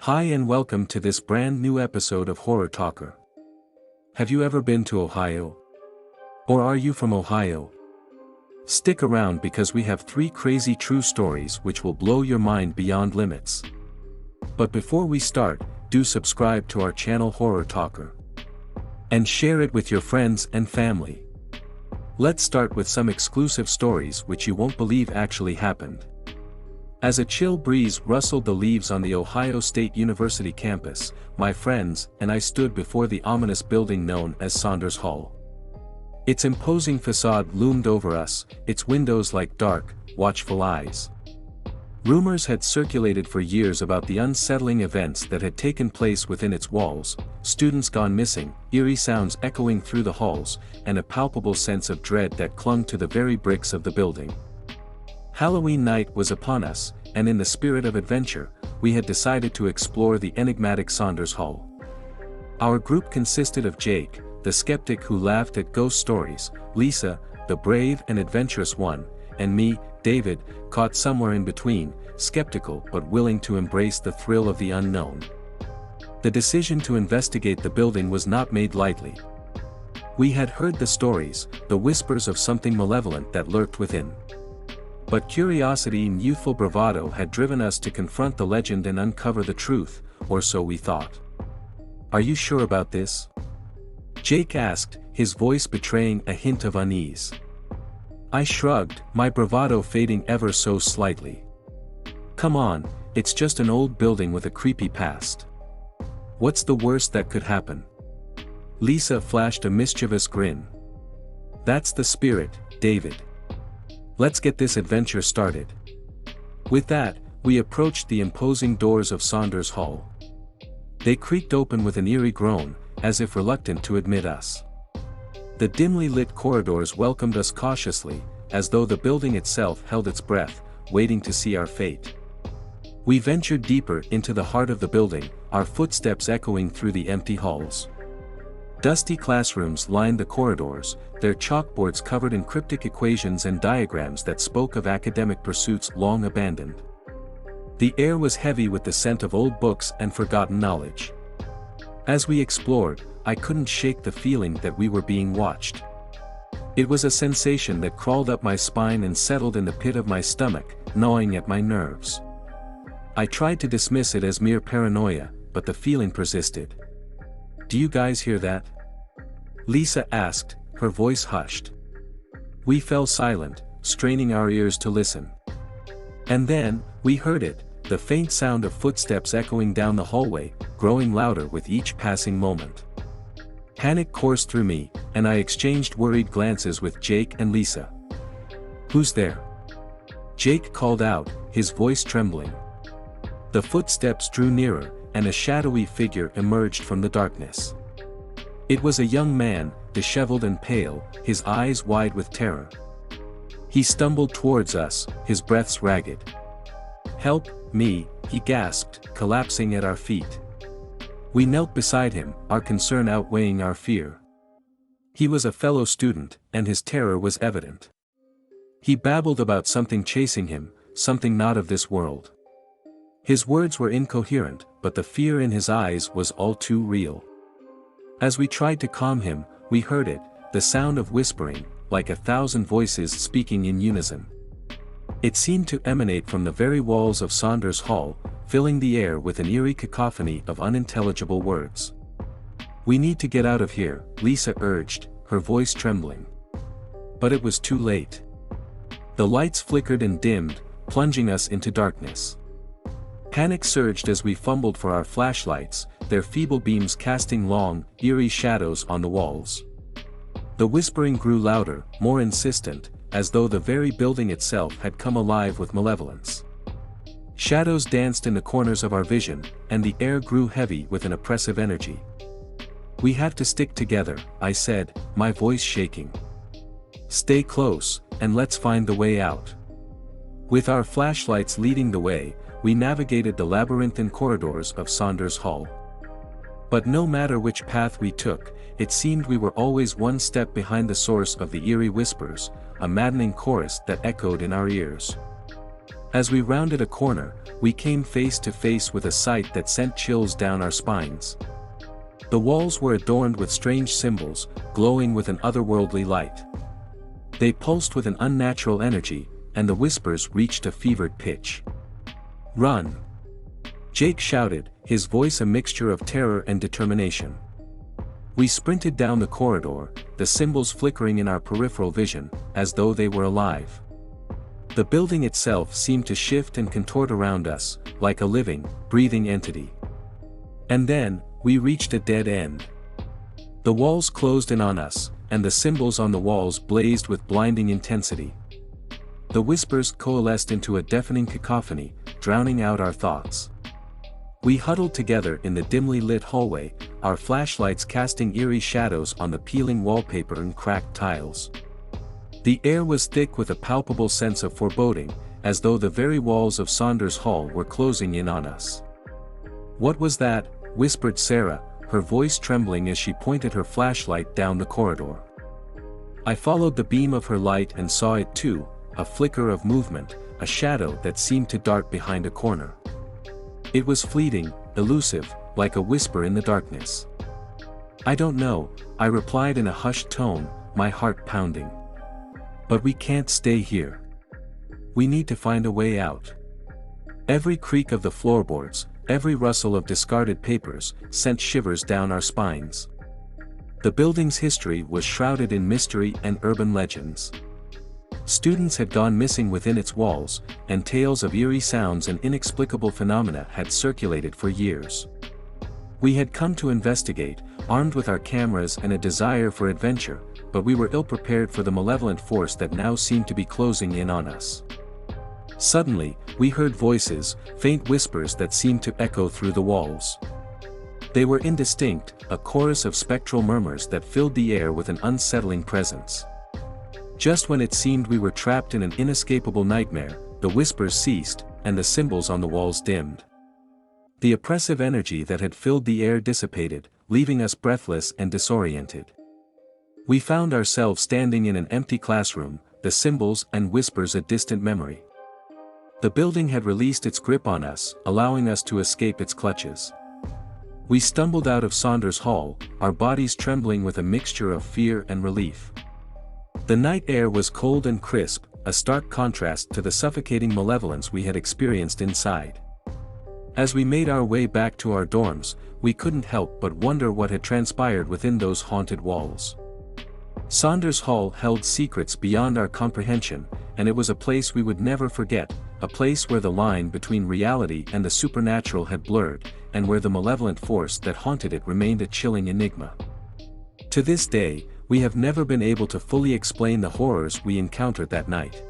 Hi and welcome to this brand new episode of Horror Talker. Have you ever been to Ohio? Or are you from Ohio? Stick around because we have 3 crazy true stories which will blow your mind beyond limits. But before we start, do subscribe to our channel Horror Talker. And share it with your friends and family. Let's start with some exclusive stories which you won't believe actually happened. As a chill breeze rustled the leaves on the Ohio State University campus, my friends and I stood before the ominous building known as Saunders Hall. Its imposing facade loomed over us, its windows like dark, watchful eyes. Rumors had circulated for years about the unsettling events that had taken place within its walls, students gone missing, eerie sounds echoing through the halls, and a palpable sense of dread that clung to the very bricks of the building. Halloween night was upon us, and in the spirit of adventure, we had decided to explore the enigmatic Saunders Hall. Our group consisted of Jake, the skeptic who laughed at ghost stories, Lisa, the brave and adventurous one, and me, David, caught somewhere in between, skeptical but willing to embrace the thrill of the unknown. The decision to investigate the building was not made lightly. We had heard the stories, the whispers of something malevolent that lurked within. But curiosity and youthful bravado had driven us to confront the legend and uncover the truth, or so we thought. "Are you sure about this?" Jake asked, his voice betraying a hint of unease. I shrugged, my bravado fading ever so slightly. "Come on, it's just an old building with a creepy past. What's the worst that could happen?" Lisa flashed a mischievous grin. "That's the spirit, David. Let's get this adventure started." With that, we approached the imposing doors of Saunders Hall. They creaked open with an eerie groan, as if reluctant to admit us. The dimly lit corridors welcomed us cautiously, as though the building itself held its breath, waiting to see our fate. We ventured deeper into the heart of the building, our footsteps echoing through the empty halls. Dusty classrooms lined the corridors, their chalkboards covered in cryptic equations and diagrams that spoke of academic pursuits long abandoned. The air was heavy with the scent of old books and forgotten knowledge. As we explored, I couldn't shake the feeling that we were being watched. It was a sensation that crawled up my spine and settled in the pit of my stomach, gnawing at my nerves. I tried to dismiss it as mere paranoia, but the feeling persisted. "Do you guys hear that?" Lisa asked, her voice hushed. We fell silent, straining our ears to listen. And then, we heard it, the faint sound of footsteps echoing down the hallway, growing louder with each passing moment. Panic coursed through me, and I exchanged worried glances with Jake and Lisa. "Who's there?" Jake called out, his voice trembling. The footsteps drew nearer, and a shadowy figure emerged from the darkness. It was a young man, disheveled and pale, his eyes wide with terror. He stumbled towards us, his breaths ragged. "Help me," he gasped, collapsing at our feet. We knelt beside him, our concern outweighing our fear. He was a fellow student, and his terror was evident. He babbled about something chasing him, something not of this world. His words were incoherent, but the fear in his eyes was all too real. As we tried to calm him, we heard it, the sound of whispering, like 1,000 voices speaking in unison. It seemed to emanate from the very walls of Saunders Hall, filling the air with an eerie cacophony of unintelligible words. "We need to get out of here," Lisa urged, her voice trembling. But it was too late. The lights flickered and dimmed, plunging us into darkness. Panic surged as we fumbled for our flashlights, their feeble beams casting long, eerie shadows on the walls. The whispering grew louder, more insistent, as though the very building itself had come alive with malevolence. Shadows danced in the corners of our vision, and the air grew heavy with an oppressive energy. "We have to stick together," I said, my voice shaking. "Stay close, and let's find the way out." With our flashlights leading the way, we navigated the labyrinthine corridors of Saunders Hall. But no matter which path we took, it seemed we were always one step behind the source of the eerie whispers, a maddening chorus that echoed in our ears. As we rounded a corner, we came face to face with a sight that sent chills down our spines. The walls were adorned with strange symbols, glowing with an otherworldly light. They pulsed with an unnatural energy, and the whispers reached a fevered pitch. "Run!" Jake shouted, his voice a mixture of terror and determination. We sprinted down the corridor, the symbols flickering in our peripheral vision, as though they were alive. The building itself seemed to shift and contort around us, like a living, breathing entity. And then, we reached a dead end. The walls closed in on us, and the symbols on the walls blazed with blinding intensity. The whispers coalesced into a deafening cacophony, drowning out our thoughts. We huddled together in the dimly lit hallway, our flashlights casting eerie shadows on the peeling wallpaper and cracked tiles. The air was thick with a palpable sense of foreboding, as though the very walls of Saunders Hall were closing in on us. "What was that?" whispered Sarah, her voice trembling as she pointed her flashlight down the corridor. I followed the beam of her light and saw it too, a flicker of movement, a shadow that seemed to dart behind a corner. It was fleeting, elusive, like a whisper in the darkness. "I don't know," I replied in a hushed tone, my heart pounding. "But we can't stay here. We need to find a way out." Every creak of the floorboards, every rustle of discarded papers, sent shivers down our spines. The building's history was shrouded in mystery and urban legends. Students had gone missing within its walls, and tales of eerie sounds and inexplicable phenomena had circulated for years. We had come to investigate, armed with our cameras and a desire for adventure, but we were ill-prepared for the malevolent force that now seemed to be closing in on us. Suddenly, we heard voices, faint whispers that seemed to echo through the walls. They were indistinct, a chorus of spectral murmurs that filled the air with an unsettling presence. Just when it seemed we were trapped in an inescapable nightmare, the whispers ceased, and the symbols on the walls dimmed. The oppressive energy that had filled the air dissipated, leaving us breathless and disoriented. We found ourselves standing in an empty classroom, the symbols and whispers a distant memory. The building had released its grip on us, allowing us to escape its clutches. We stumbled out of Saunders Hall, our bodies trembling with a mixture of fear and relief. The night air was cold and crisp, a stark contrast to the suffocating malevolence we had experienced inside. As we made our way back to our dorms, we couldn't help but wonder what had transpired within those haunted walls. Saunders Hall held secrets beyond our comprehension, and it was a place we would never forget, a place where the line between reality and the supernatural had blurred, and where the malevolent force that haunted it remained a chilling enigma. To this day, we have never been able to fully explain the horrors we encountered that night.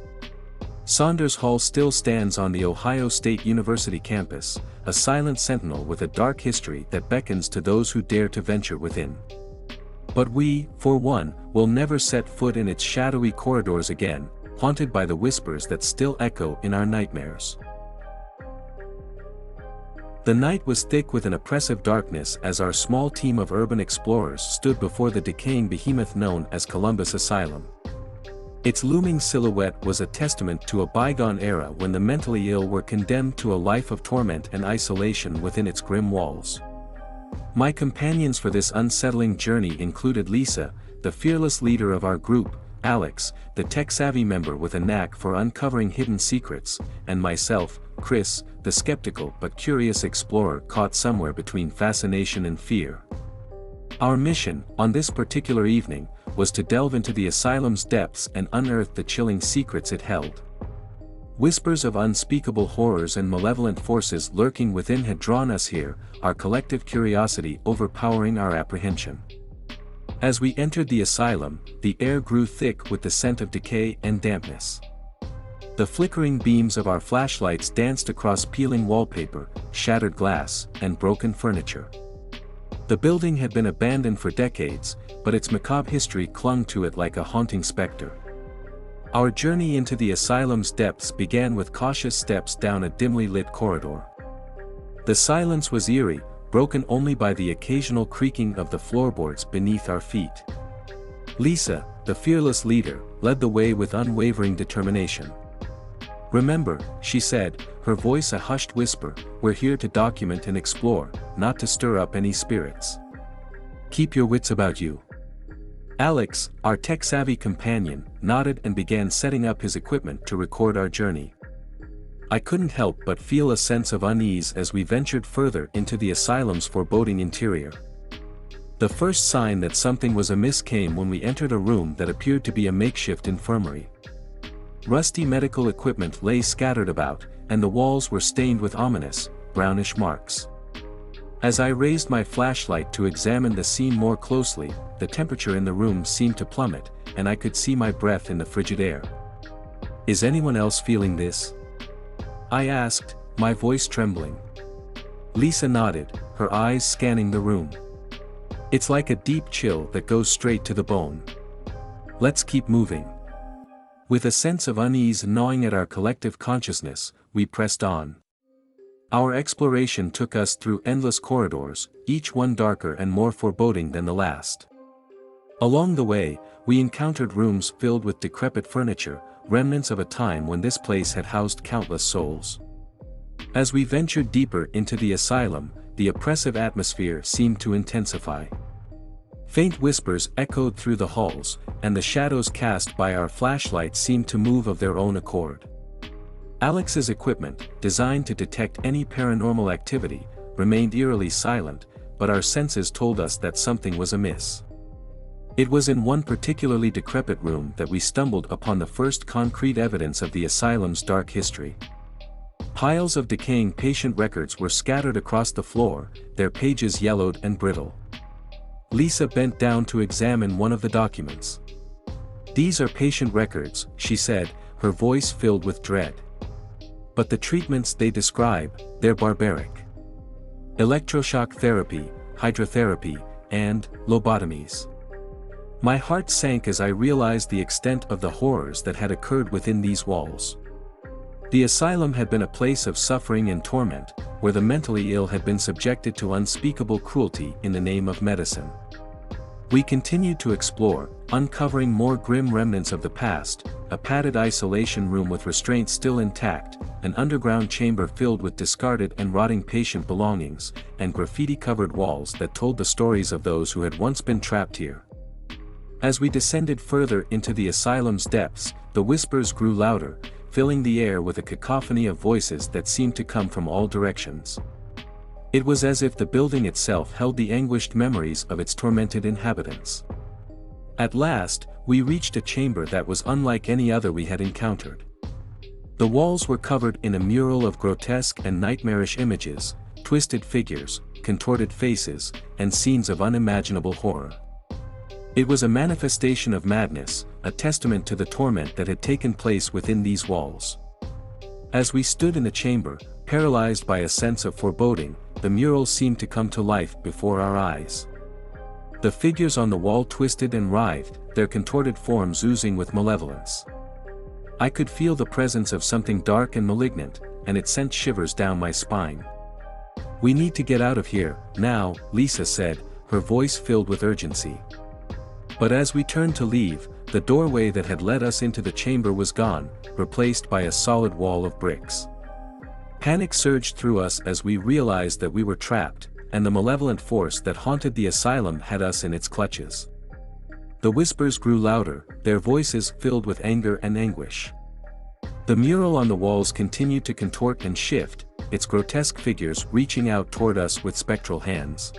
Saunders Hall still stands on the Ohio State University campus, a silent sentinel with a dark history that beckons to those who dare to venture within. But we, for one, will never set foot in its shadowy corridors again, haunted by the whispers that still echo in our nightmares. The night was thick with an oppressive darkness as our small team of urban explorers stood before the decaying behemoth known as Columbus Asylum. Its looming silhouette was a testament to a bygone era when the mentally ill were condemned to a life of torment and isolation within its grim walls. My companions for this unsettling journey included Lisa, the fearless leader of our group, Alex, the tech-savvy member with a knack for uncovering hidden secrets, and myself, Chris, the skeptical but curious explorer caught somewhere between fascination and fear. Our mission, on this particular evening, was to delve into the asylum's depths and unearth the chilling secrets it held. Whispers of unspeakable horrors and malevolent forces lurking within had drawn us here, our collective curiosity overpowering our apprehension. As we entered the asylum, the air grew thick with the scent of decay and dampness. The flickering beams of our flashlights danced across peeling wallpaper, shattered glass, and broken furniture. The building had been abandoned for decades, but its macabre history clung to it like a haunting specter. Our journey into the asylum's depths began with cautious steps down a dimly lit corridor. The silence was eerie, broken only by the occasional creaking of the floorboards beneath our feet. Lisa, the fearless leader, led the way with unwavering determination. "Remember," she said, her voice a hushed whisper, "we're here to document and explore, not to stir up any spirits. Keep your wits about you." Alex, our tech-savvy companion, nodded and began setting up his equipment to record our journey. I couldn't help but feel a sense of unease as we ventured further into the asylum's foreboding interior. The first sign that something was amiss came when we entered a room that appeared to be a makeshift infirmary. Rusty medical equipment lay scattered about, and the walls were stained with ominous, brownish marks. As I raised my flashlight to examine the scene more closely, the temperature in the room seemed to plummet, and I could see my breath in the frigid air. "Is anyone else feeling this?" I asked, my voice trembling. Lisa nodded, her eyes scanning the room. "It's like a deep chill that goes straight to the bone. Let's keep moving." With a sense of unease gnawing at our collective consciousness, we pressed on. Our exploration took us through endless corridors, each one darker and more foreboding than the last. Along the way, we encountered rooms filled with decrepit furniture, remnants of a time when this place had housed countless souls. As we ventured deeper into the asylum, the oppressive atmosphere seemed to intensify. Faint whispers echoed through the halls, and the shadows cast by our flashlights seemed to move of their own accord. Alex's equipment, designed to detect any paranormal activity, remained eerily silent, but our senses told us that something was amiss. It was in one particularly decrepit room that we stumbled upon the first concrete evidence of the asylum's dark history. Piles of decaying patient records were scattered across the floor, their pages yellowed and brittle. Lisa bent down to examine one of the documents. "These are patient records," she said, her voice filled with dread. "But the treatments they describe, they're barbaric. Electroshock therapy, hydrotherapy, and lobotomies." My heart sank as I realized the extent of the horrors that had occurred within these walls. The asylum had been a place of suffering and torment, where the mentally ill had been subjected to unspeakable cruelty in the name of medicine. We continued to explore, uncovering more grim remnants of the past, a padded isolation room with restraints still intact, an underground chamber filled with discarded and rotting patient belongings, and graffiti-covered walls that told the stories of those who had once been trapped here. As we descended further into the asylum's depths, the whispers grew louder, filling the air with a cacophony of voices that seemed to come from all directions. It was as if the building itself held the anguished memories of its tormented inhabitants. At last, we reached a chamber that was unlike any other we had encountered. The walls were covered in a mural of grotesque and nightmarish images, twisted figures, contorted faces, and scenes of unimaginable horror. It was a manifestation of madness, a testament to the torment that had taken place within these walls. As we stood in the chamber, paralyzed by a sense of foreboding, the mural seemed to come to life before our eyes. The figures on the wall twisted and writhed, their contorted forms oozing with malevolence. I could feel the presence of something dark and malignant, and it sent shivers down my spine. "We need to get out of here, now," Lisa said, her voice filled with urgency. But as we turned to leave, the doorway that had led us into the chamber was gone, replaced by a solid wall of bricks. Panic surged through us as we realized that we were trapped, and the malevolent force that haunted the asylum had us in its clutches. The whispers grew louder, their voices filled with anger and anguish. The mural on the walls continued to contort and shift, its grotesque figures reaching out toward us with spectral hands.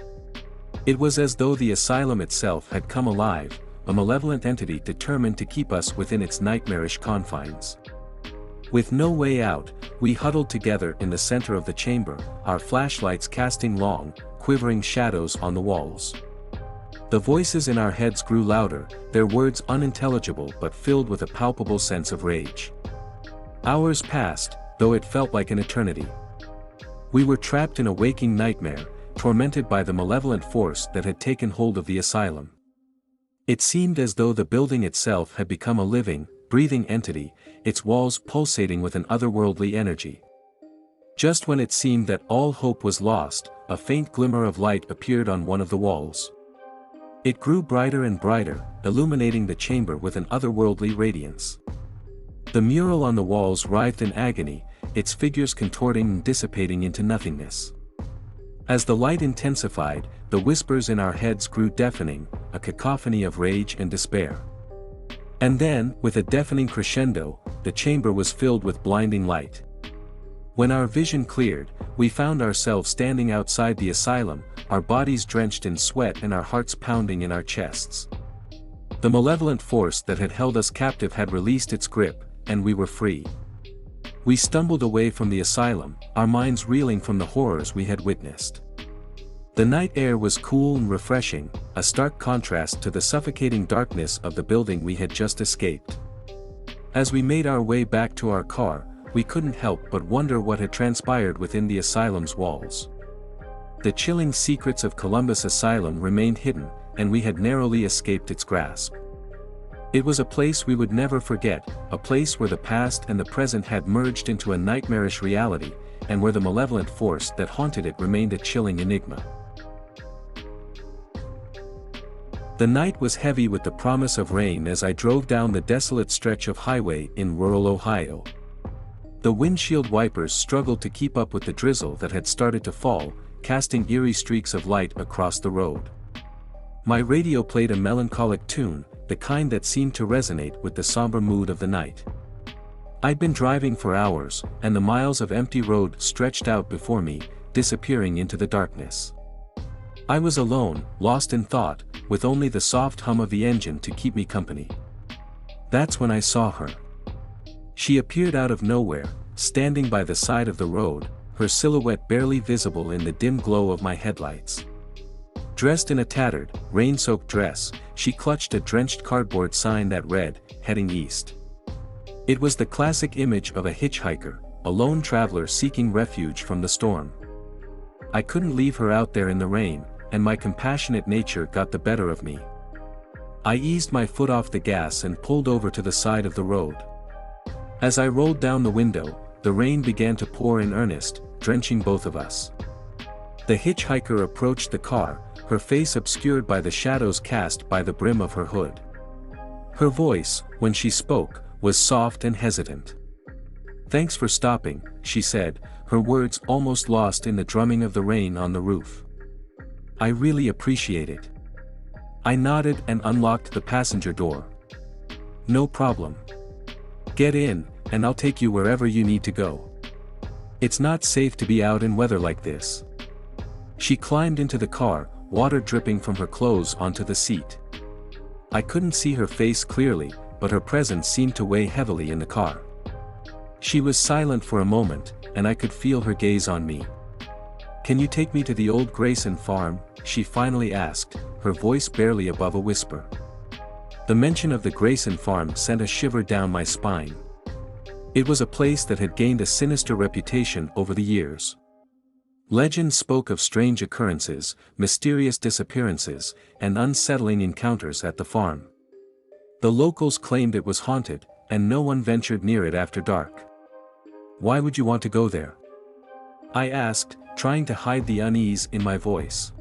It was as though the asylum itself had come alive, a malevolent entity determined to keep us within its nightmarish confines. With no way out, we huddled together in the center of the chamber, our flashlights casting long, quivering shadows on the walls. The voices in our heads grew louder, their words unintelligible but filled with a palpable sense of rage. Hours passed, though it felt like an eternity. We were trapped in a waking nightmare, tormented by the malevolent force that had taken hold of the asylum. It seemed as though the building itself had become a living, breathing entity, its walls pulsating with an otherworldly energy. Just when it seemed that all hope was lost, a faint glimmer of light appeared on one of the walls. It grew brighter and brighter, illuminating the chamber with an otherworldly radiance. The mural on the walls writhed in agony, its figures contorting and dissipating into nothingness. As the light intensified, the whispers in our heads grew deafening, a cacophony of rage and despair. And then, with a deafening crescendo, the chamber was filled with blinding light. When our vision cleared, we found ourselves standing outside the asylum, our bodies drenched in sweat and our hearts pounding in our chests. The malevolent force that had held us captive had released its grip, and we were free. We stumbled away from the asylum, our minds reeling from the horrors we had witnessed. The night air was cool and refreshing, a stark contrast to the suffocating darkness of the building we had just escaped. As we made our way back to our car, we couldn't help but wonder what had transpired within the asylum's walls. The chilling secrets of Columbus Asylum remained hidden, and we had narrowly escaped its grasp. It was a place we would never forget, a place where the past and the present had merged into a nightmarish reality, and where the malevolent force that haunted it remained a chilling enigma. The night was heavy with the promise of rain as I drove down the desolate stretch of highway in rural Ohio. The windshield wipers struggled to keep up with the drizzle that had started to fall, casting eerie streaks of light across the road. My radio played a melancholic tune, the kind that seemed to resonate with the somber mood of the night. I'd been driving for hours, and the miles of empty road stretched out before me, disappearing into the darkness. I was alone, lost in thought, with only the soft hum of the engine to keep me company. That's when I saw her. She appeared out of nowhere, standing by the side of the road, her silhouette barely visible in the dim glow of my headlights. Dressed in a tattered, rain-soaked dress, she clutched a drenched cardboard sign that read, "Heading East." It was the classic image of a hitchhiker, a lone traveler seeking refuge from the storm. I couldn't leave her out there in the rain, and my compassionate nature got the better of me. I eased my foot off the gas and pulled over to the side of the road. As I rolled down the window, the rain began to pour in earnest, drenching both of us. The hitchhiker approached the car, her face obscured by the shadows cast by the brim of her hood. Her voice, when she spoke, was soft and hesitant. "Thanks for stopping," she said, her words almost lost in the drumming of the rain on the roof. "I really appreciate it." I nodded and unlocked the passenger door. "No problem. Get in, and I'll take you wherever you need to go. It's not safe to be out in weather like this." She climbed into the car, water dripping from her clothes onto the seat. I couldn't see her face clearly, but her presence seemed to weigh heavily in the car. She was silent for a moment, and I could feel her gaze on me. "Can you take me to the old Grayson farm?" she finally asked, her voice barely above a whisper. The mention of the Grayson farm sent a shiver down my spine. It was a place that had gained a sinister reputation over the years. Legends spoke of strange occurrences, mysterious disappearances, and unsettling encounters at the farm. The locals claimed it was haunted, and no one ventured near it after dark. "Why would you want to go there?" I asked, trying to hide the unease in my voice.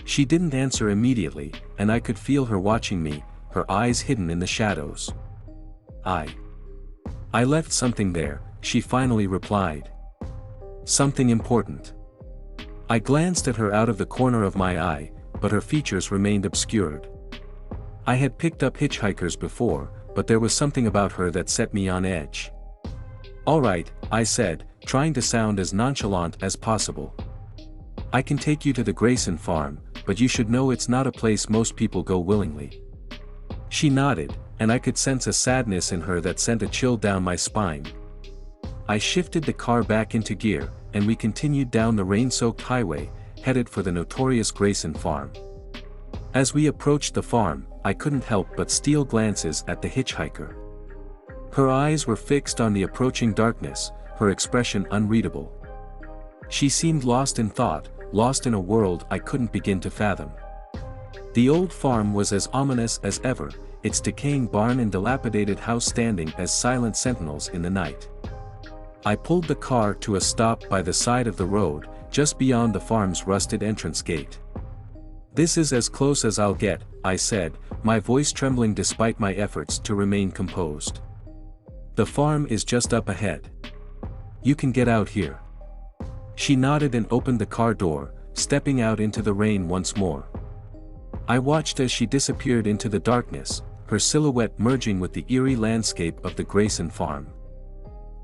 She didn't answer immediately, and I could feel her watching me, her eyes hidden in the shadows. I left something there," she finally replied. "Something important." I glanced at her out of the corner of my eye, but her features remained obscured. I had picked up hitchhikers before, but there was something about her that set me on edge. "All right," I said, trying to sound as nonchalant as possible. "I can take you to the Grayson farm, but you should know it's not a place most people go willingly." She nodded, and I could sense a sadness in her that sent a chill down my spine. I shifted the car back into gear, and we continued down the rain-soaked highway, headed for the notorious Grayson farm. As we approached the farm, I couldn't help but steal glances at the hitchhiker. Her eyes were fixed on the approaching darkness, her expression unreadable. She seemed lost in thought, lost in a world I couldn't begin to fathom. The old farm was as ominous as ever, its decaying barn and dilapidated house standing as silent sentinels in the night. I pulled the car to a stop by the side of the road, just beyond the farm's rusted entrance gate. "This is as close as I'll get," I said, my voice trembling despite my efforts to remain composed. The farm is just up ahead. You can get out here. She nodded and opened the car door, stepping out into the rain once more. I watched as she disappeared into the darkness, her silhouette merging with the eerie landscape of the Grayson farm.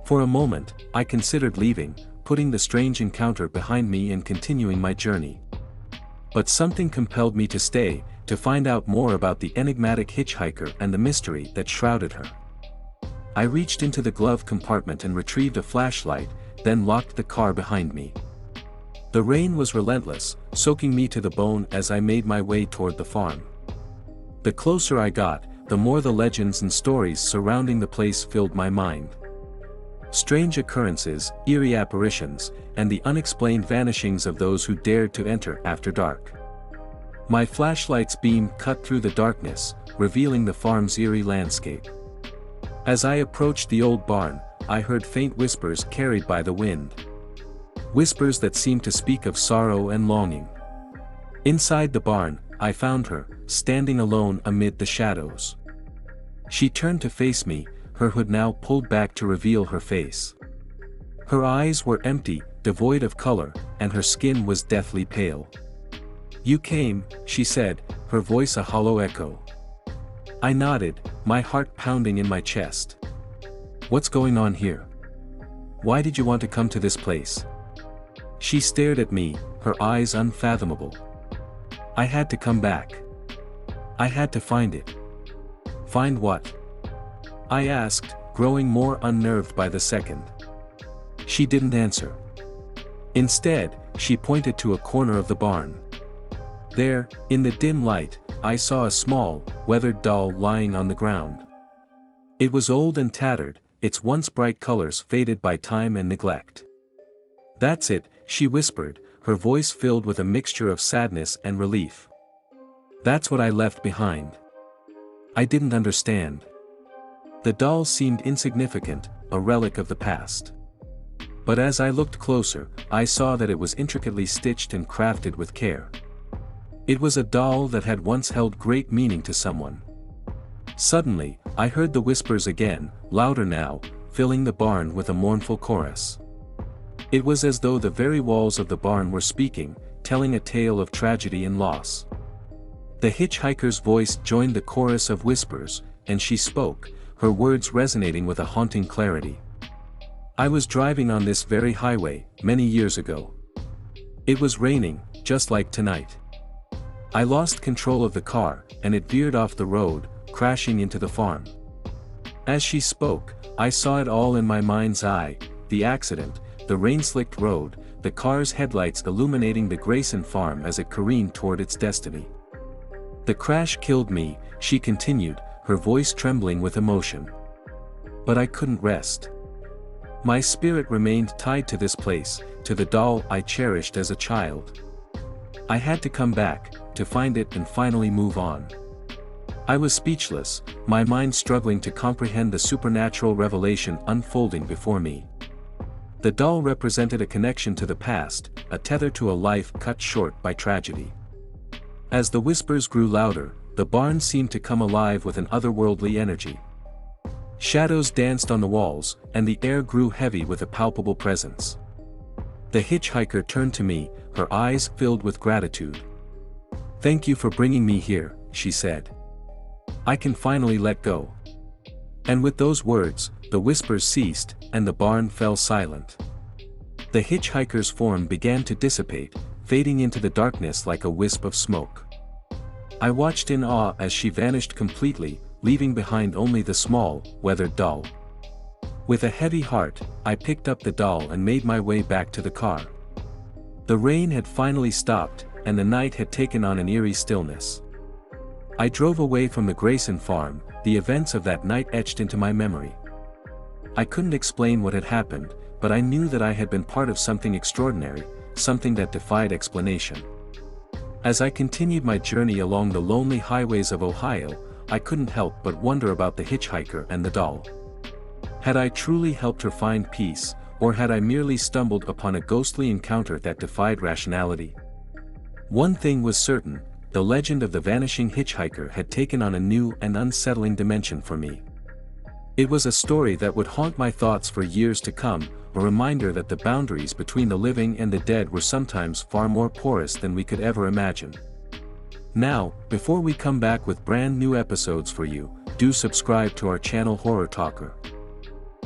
For a moment, I considered leaving, putting the strange encounter behind me and continuing my journey. But something compelled me to stay, to find out more about the enigmatic hitchhiker and the mystery that shrouded her. I reached into the glove compartment and retrieved a flashlight, then locked the car behind me. The rain was relentless, soaking me to the bone as I made my way toward the farm. The closer I got, the more the legends and stories surrounding the place filled my mind. Strange occurrences, eerie apparitions, and the unexplained vanishings of those who dared to enter after dark. My flashlight's beam cut through the darkness, revealing the farm's eerie landscape. As I approached the old barn, I heard faint whispers carried by the wind. Whispers that seemed to speak of sorrow and longing. Inside the barn, I found her, standing alone amid the shadows. She turned to face me, her hood now pulled back to reveal her face. Her eyes were empty, devoid of color, and her skin was deathly pale. "You came," she said, her voice a hollow echo. I nodded, my heart pounding in my chest. "What's going on here? Why did you want to come to this place?" She stared at me, her eyes unfathomable. "I had to come back. I had to find it." "Find what?" I asked, growing more unnerved by the second. She didn't answer. Instead, she pointed to a corner of the barn. There, in the dim light, I saw a small, weathered doll lying on the ground. It was old and tattered, its once bright colors faded by time and neglect. "That's it," she whispered, her voice filled with a mixture of sadness and relief. "That's what I left behind." I didn't understand. The doll seemed insignificant, a relic of the past. But as I looked closer, I saw that it was intricately stitched and crafted with care. It was a doll that had once held great meaning to someone. Suddenly, I heard the whispers again, louder now, filling the barn with a mournful chorus. It was as though the very walls of the barn were speaking, telling a tale of tragedy and loss. The hitchhiker's voice joined the chorus of whispers, and she spoke, her words resonating with a haunting clarity. "I was driving on this very highway, many years ago. It was raining, just like tonight. I lost control of the car, and it veered off the road, crashing into the farm." As she spoke, I saw it all in my mind's eye, the accident, the rain-slicked road, the car's headlights illuminating the Grayson farm as it careened toward its destiny. "The crash killed me," she continued, her voice trembling with emotion. "But I couldn't rest. My spirit remained tied to this place, to the doll I cherished as a child. I had to come back, to find it and finally move on." I was speechless, my mind struggling to comprehend the supernatural revelation unfolding before me. The doll represented a connection to the past, a tether to a life cut short by tragedy. As the whispers grew louder, the barn seemed to come alive with an otherworldly energy. Shadows danced on the walls, and the air grew heavy with a palpable presence. The hitchhiker turned to me, her eyes filled with gratitude. "Thank you for bringing me here," she said. "I can finally let go." And with those words, the whispers ceased, and the barn fell silent. The hitchhiker's form began to dissipate, fading into the darkness like a wisp of smoke. I watched in awe as she vanished completely, leaving behind only the small, weathered doll. With a heavy heart, I picked up the doll and made my way back to the car. The rain had finally stopped, and the night had taken on an eerie stillness. I drove away from the Grayson farm, the events of that night etched into my memory. I couldn't explain what had happened, but I knew that I had been part of something extraordinary, something that defied explanation. As I continued my journey along the lonely highways of Ohio, I couldn't help but wonder about the hitchhiker and the doll. Had I truly helped her find peace, or had I merely stumbled upon a ghostly encounter that defied rationality? One thing was certain, the legend of the vanishing hitchhiker had taken on a new and unsettling dimension for me. It was a story that would haunt my thoughts for years to come, a reminder that the boundaries between the living and the dead were sometimes far more porous than we could ever imagine. Now, before we come back with brand new episodes for you, do subscribe to our channel Horror Talker.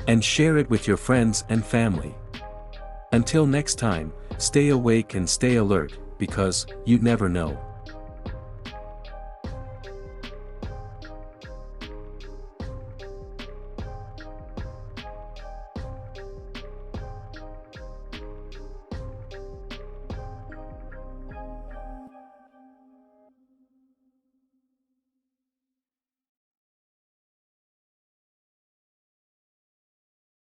And share it with your friends and family. Until next time, stay awake and stay alert, because you never know.